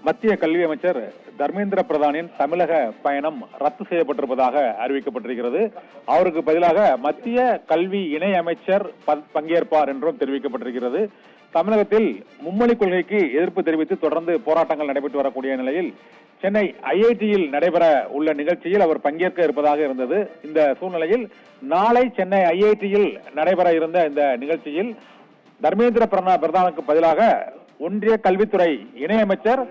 மத்திய கல்வி அமைச்சர் தர்மேந்திர பிரதானின் தமிழக பயணம் ரத்து செய்யப்பட்டிருப்பதாக அறிவிக்கப்பட்டிருக்கிறது. அவருக்கு பதிலாக மத்திய கல்வி இணை அமைச்சர் பங்கேற்பார் என்றும் தெரிவிக்கப்பட்டிருக்கிறது. தமிழகத்தில் மும்மொழி கொள்கைக்கு எதிர்ப்பு தெரிவித்து தொடர்ந்து போராட்டங்கள் நடைபெற்று வரக்கூடிய நிலையில் சென்னை ஐஐடியில் நடைபெற உள்ள நிகழ்ச்சியில் அவர் பங்கேற்க இருப்பதாக இருந்தது. இந்த சூழ்நிலையில் நாளை சென்னை ஐஐடியில் நடைபெற இருந்த இந்த நிகழ்ச்சியில் தர்மேந்திர பிரதானுக்கு பதிலாக ஒன்றிய கல்வித்துறை இணையமைச்சர்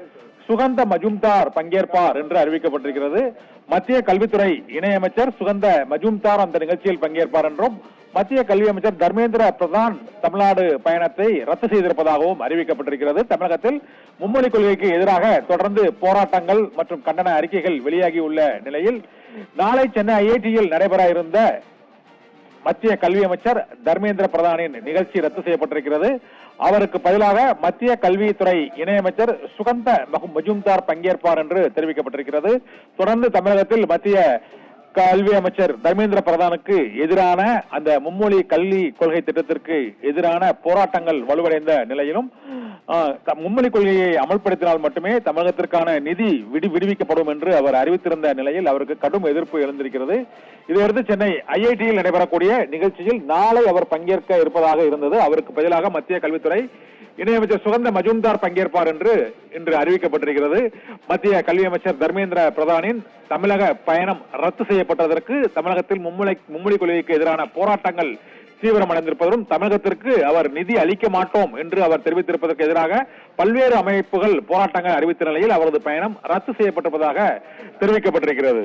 சுகந்த மஜும்தார் பங்கேற்பார் என்று அறிவிக்கப்பட்டிருக்கிறது. மத்திய கல்வித்துறை இணையமைச்சர் சுகந்த மஜும்தார் அந்த நிகழ்ச்சியில் பங்கேற்பார் என்றும், மத்திய கல்வி அமைச்சர் தர்மேந்திர பிரதான் தமிழ்நாடு பயணத்தை ரத்து செய்திருப்பதாகவும் அறிவிக்கப்பட்டிருக்கிறது. தமிழகத்தில் மும்மொழி கொள்கைக்கு எதிராக தொடர்ந்து போராட்டங்கள் மற்றும் கண்டன அறிக்கைகள் வெளியாகி உள்ள நிலையில் நாளை சென்னை ஐஐடியில் நடைபெற இருந்த மத்திய கல்வி அமைச்சர் தர்மேந்திர பிரதானின் நிகழ்ச்சி ரத்து செய்யப்பட்டிருக்கிறது. அவருக்கு பதிலாக மத்திய கல்வித்துறை இணையமைச்சர் சுகந்த மஜும்தார் பங்கேற்பார் என்று தெரிவிக்கப்பட்டிருக்கிறது. தொடர்ந்து தமிழகத்தில் மத்திய கல்வி அமைச்சர் தர்மேந்திர பிரதானுக்கு எதிரான அந்த மும்மொழி கல்வி கொள்கை திட்டத்திற்கு எதிரான போராட்டங்கள் வலுவடைந்த நிலையிலும் மும்மொழி கொள்கையை அமல்படுத்தினால் மட்டுமே தமிழகத்திற்கான நிதி விடுவிக்கப்படும் என்று அவர் அறிவித்திருந்த நிலையில் அவருக்கு கடும் எதிர்ப்பு எழுந்திருக்கிறது. இதையடுத்து சென்னை ஐஐடியில் நடைபெறக்கூடிய நிகழ்ச்சியில் நாளை அவர் பங்கேற்க இருப்பதாக இருந்தது. அவருக்கு பதிலாக மத்திய கல்வித்துறை இணையமைச்சர் சுகந்த மஜும்தார் பங்கேற்பார் என்று இன்று அறிவிக்கப்பட்டிருக்கிறது. மத்திய கல்வி அமைச்சர் தர்மேந்திர பிரதானின் தமிழக பயணம் ரத்து செய்யப்பட்டதற்கு தமிழகத்தில் மும்மொழி கொள்கைக்கு எதிரான போராட்டங்கள் தீவிரமடைந்திருப்பதும், தமிழகத்திற்கு அவர் நிதி அளிக்க மாட்டோம் என்று அவர் தெரிவித்திருப்பதற்கு எதிராக பல்வேறு அமைப்புகள் போராட்டங்கள் அறிவித்த நிலையில் அவரது பயணம் ரத்து செய்யப்பட்டிருப்பதாக தெரிவிக்கப்பட்டிருக்கிறது.